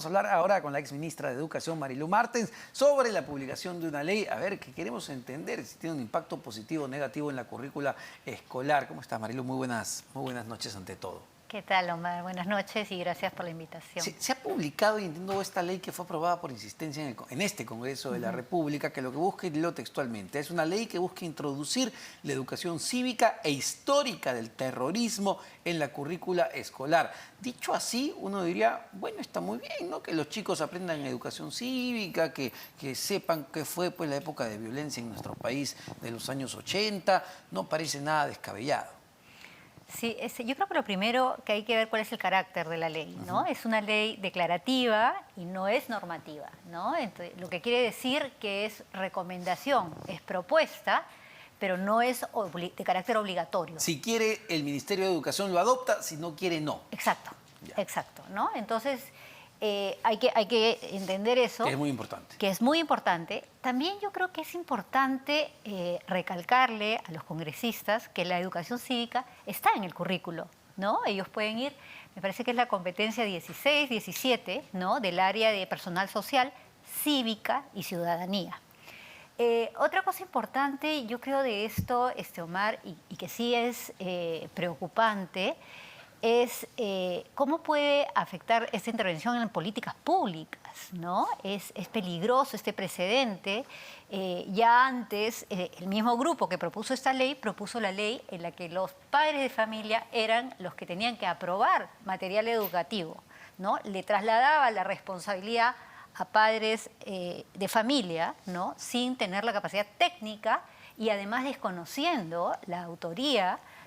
Vamos a hablar ahora con la exministra de Educación, Marilu Martens, sobre la publicación de una ley, a ver, que queremos entender si tiene un impacto positivo o negativo en la currícula escolar. ¿Cómo estás, Marilu? Muy buenas noches ante todo. ¿Qué tal, Omar? Buenas noches y gracias por la invitación. Se ha publicado, y entiendo, esta ley que fue aprobada por insistencia en este Congreso de la República, que lo que busca, y leo textualmente, es una ley que busca introducir la educación cívica e histórica del terrorismo en la currícula escolar. Dicho así, uno diría, bueno, está muy bien, ¿no? Que los chicos aprendan educación cívica, que sepan qué fue pues, la época de violencia en nuestro país de los años 80, no parece nada descabellado. Sí, yo creo que lo primero que hay que ver cuál es el carácter de la ley, ¿no? Es una ley declarativa y no es normativa, ¿no? Entonces, lo que quiere decir que es recomendación, es propuesta, pero no es de carácter obligatorio. Si quiere, el Ministerio de Educación lo adopta, si no quiere, no. Exacto, exacto, ¿no? Entonces, hay que entender eso. Que es muy importante. Que es muy importante. También yo creo que es importante recalcarle a los congresistas que la educación cívica está en el currículo, ¿no? Ellos pueden ir, me parece que es la competencia 16, 17, ¿no? Del área de personal social, cívica y ciudadanía. Otra cosa importante, yo creo, de esto, Omar, y que sí es preocupante, es cómo puede afectar esta intervención en políticas públicas, ¿no? Es peligroso este precedente. Ya antes, el mismo grupo que propuso esta ley, propuso la ley en la que los padres de familia eran los que tenían que aprobar material educativo, ¿no? Le trasladaba la responsabilidad a padres de familia, ¿no? Sin tener la capacidad técnica y además desconociendo la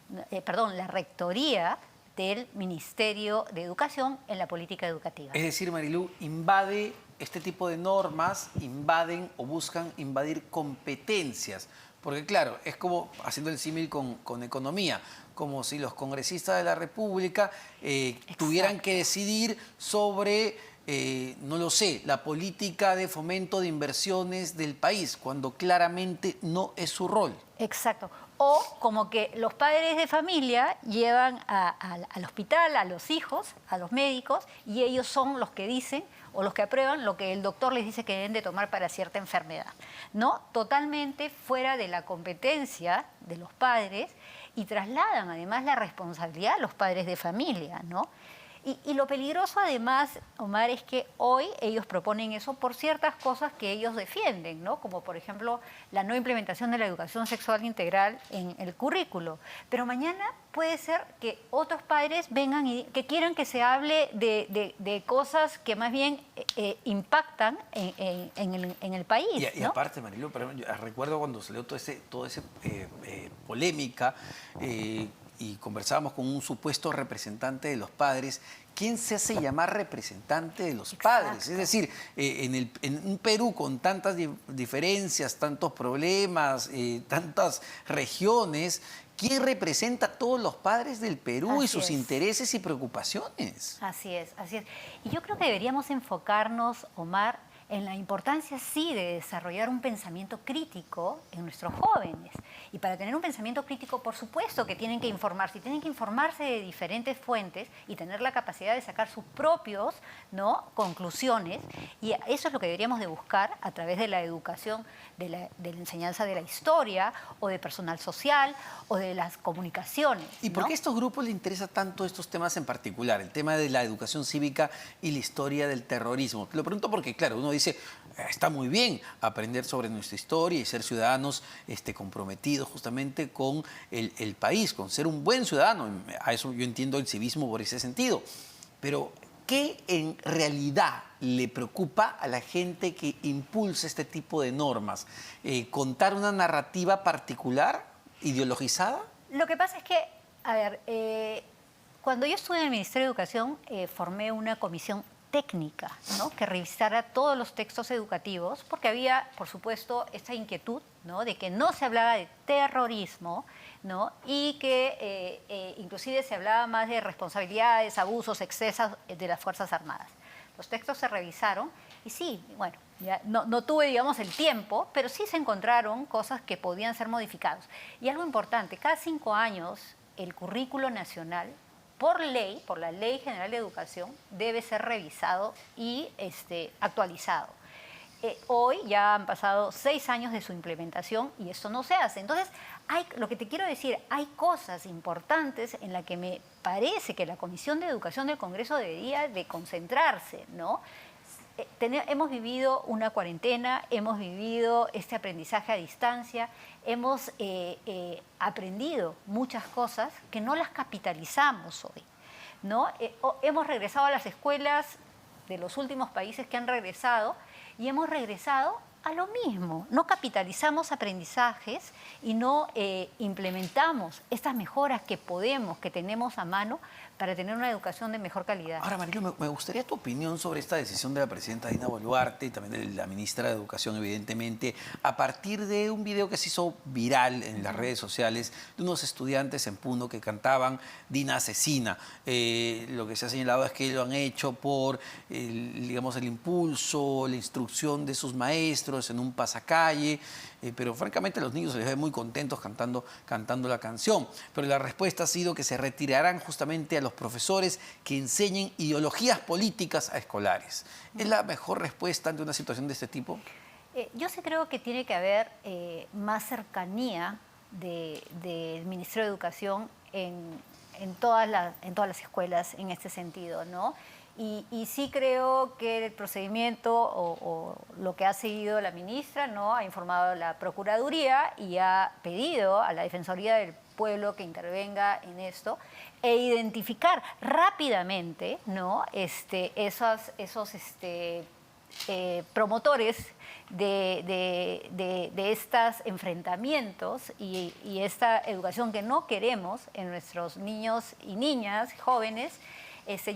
la rectoría del Ministerio de Educación en la política educativa. Es decir, Marilu, invade este tipo de normas, invaden o buscan invadir competencias. Porque claro, es como, haciendo el símil con economía, como si los congresistas de la República tuvieran que decidir sobre, no lo sé, la política de fomento de inversiones del país, cuando claramente no es su rol. Exacto. O como que los padres de familia llevan al hospital a los hijos, a los médicos, y ellos son los que dicen o los que aprueban lo que el doctor les dice que deben de tomar para cierta enfermedad, ¿no? Totalmente fuera de la competencia de los padres y trasladan además la responsabilidad a los padres de familia, ¿no? Y lo peligroso además, Omar, es que hoy ellos proponen eso por ciertas cosas que ellos defienden, ¿no? Como por ejemplo la no implementación de la educación sexual integral en el currículo. Pero mañana puede ser que otros padres vengan y que quieran que se hable de cosas que más bien impactan en el país, ¿no? Y aparte, Marilu, yo recuerdo cuando salió toda esa polémica, y conversábamos con un supuesto representante de los padres. ¿Quién se hace llamar representante de los padres? Es decir, en un Perú con tantas diferencias, tantos problemas, tantas regiones, ¿quién representa a todos los padres del Perú y sus intereses y preocupaciones? Así es, así es. Y yo creo que deberíamos enfocarnos, Omar, en la importancia, sí, de desarrollar un pensamiento crítico en nuestros jóvenes. Y para tener un pensamiento crítico, por supuesto que tienen que informarse, y tienen que informarse de diferentes fuentes y tener la capacidad de sacar sus propios, ¿no?, conclusiones. Y eso es lo que deberíamos de buscar a través de la educación, de la enseñanza de la historia, o de personal social, o de las comunicaciones, ¿no? ¿Y por qué a estos grupos les interesa tanto estos temas en particular? El tema de la educación cívica y la historia del terrorismo. Te lo pregunto porque, claro, uno dice, está muy bien aprender sobre nuestra historia y ser ciudadanos comprometidos justamente con el país, con ser un buen ciudadano. A eso yo entiendo el civismo por ese sentido. Pero, ¿qué en realidad le preocupa a la gente que impulsa este tipo de normas? ¿Contar una narrativa particular, ideologizada? Lo que pasa es que, a ver, cuando yo estuve en el Ministerio de Educación, formé una comisión técnica, ¿no?, que revisara todos los textos educativos, porque había, por supuesto, esta inquietud, ¿no?, de que no se hablaba de terrorismo, ¿no?, y que inclusive se hablaba más de responsabilidades, abusos, excesos de las Fuerzas Armadas. Los textos se revisaron y sí, bueno, ya no tuve, digamos, el tiempo, pero sí se encontraron cosas que podían ser modificadas. Y algo importante, cada 5 años el currículo nacional por ley, por la Ley General de Educación, debe ser revisado y actualizado. Hoy ya han pasado 6 años de su implementación y esto no se hace. Entonces, lo que te quiero decir, hay cosas importantes en las que me parece que la Comisión de Educación del Congreso debería de concentrarse, ¿no? Hemos vivido una cuarentena, hemos vivido este aprendizaje a distancia, hemos aprendido muchas cosas que no las capitalizamos hoy, ¿no? Hemos regresado a las escuelas de los últimos países que han regresado y hemos regresado a lo mismo. No capitalizamos aprendizajes y no implementamos estas mejoras que podemos, que tenemos a mano para tener una educación de mejor calidad. Ahora, Marilu, me gustaría tu opinión sobre esta decisión de la presidenta Dina Boluarte y también de la ministra de Educación, evidentemente, a partir de un video que se hizo viral en las redes sociales de unos estudiantes en Puno que cantaban Dina asesina. Lo que se ha señalado es que lo han hecho por, digamos, el impulso, la instrucción de sus maestros en un pasacalle, pero francamente a los niños se les ve muy contentos cantando la canción. Pero la respuesta ha sido que se retirarán justamente a los profesores que enseñen ideologías políticas a escolares. ¿Es la mejor respuesta ante una situación de este tipo? Yo sí creo que tiene que haber más cercanía del Ministerio de Educación en todas las escuelas en este sentido, ¿no? Y sí creo que el procedimiento o lo que ha seguido la ministra, ¿no? Ha informado a la Procuraduría y ha pedido a la Defensoría del Pueblo que intervenga en esto e identificar rápidamente, ¿no? esos promotores de estos enfrentamientos y esta educación que no queremos en nuestros niños y niñas, jóvenes.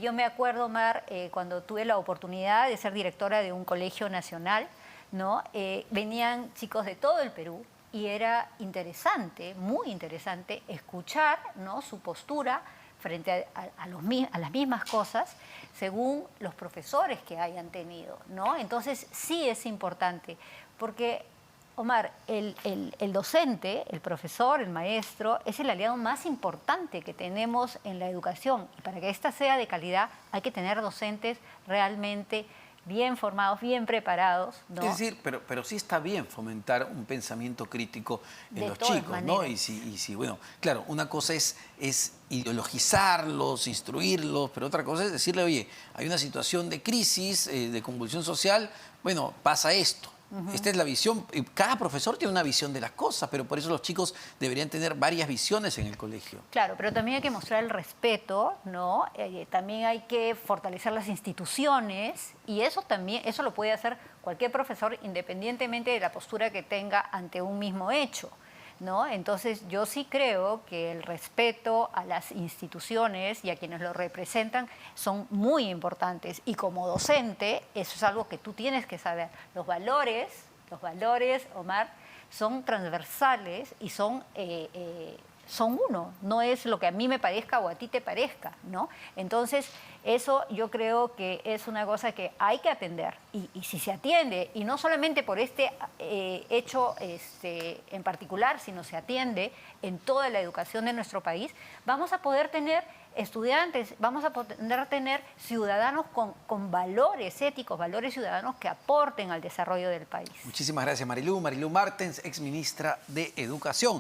Yo me acuerdo, Mar, cuando tuve la oportunidad de ser directora de un colegio nacional, ¿no? Venían chicos de todo el Perú y era interesante, muy interesante, escuchar, ¿no? Su postura frente a las mismas cosas según los profesores que hayan tenido, ¿no? Entonces sí es importante, porque, Omar, el docente, el profesor, el maestro, es el aliado más importante que tenemos en la educación. Y para que ésta sea de calidad hay que tener docentes realmente bien formados, bien preparados, ¿no? Es decir, pero sí está bien fomentar un pensamiento crítico en De los todas chicos, maneras. ¿no? Y si, bueno, claro, una cosa es ideologizarlos, instruirlos, pero otra cosa es decirle, oye, hay una situación de crisis, de convulsión social, bueno, pasa esto. Esta es la visión. Cada profesor tiene una visión de las cosas, pero por eso los chicos deberían tener varias visiones en el colegio. Claro, pero también hay que mostrar el respeto, ¿no? También hay que fortalecer las instituciones y eso lo puede hacer cualquier profesor independientemente de la postura que tenga ante un mismo hecho, ¿no? Entonces yo sí creo que el respeto a las instituciones y a quienes lo representan son muy importantes y como docente eso es algo que tú tienes que saber. Los valores, Omar, son transversales y son uno, no es lo que a mí me parezca o a ti te parezca, ¿no? Entonces, eso yo creo que es una cosa que hay que atender. Y si se atiende, y no solamente por este hecho en particular, sino se atiende en toda la educación de nuestro país, vamos a poder tener estudiantes, vamos a poder tener ciudadanos con valores éticos, valores ciudadanos que aporten al desarrollo del país. Muchísimas gracias, Marilu. Marilu Martens, exministra de Educación.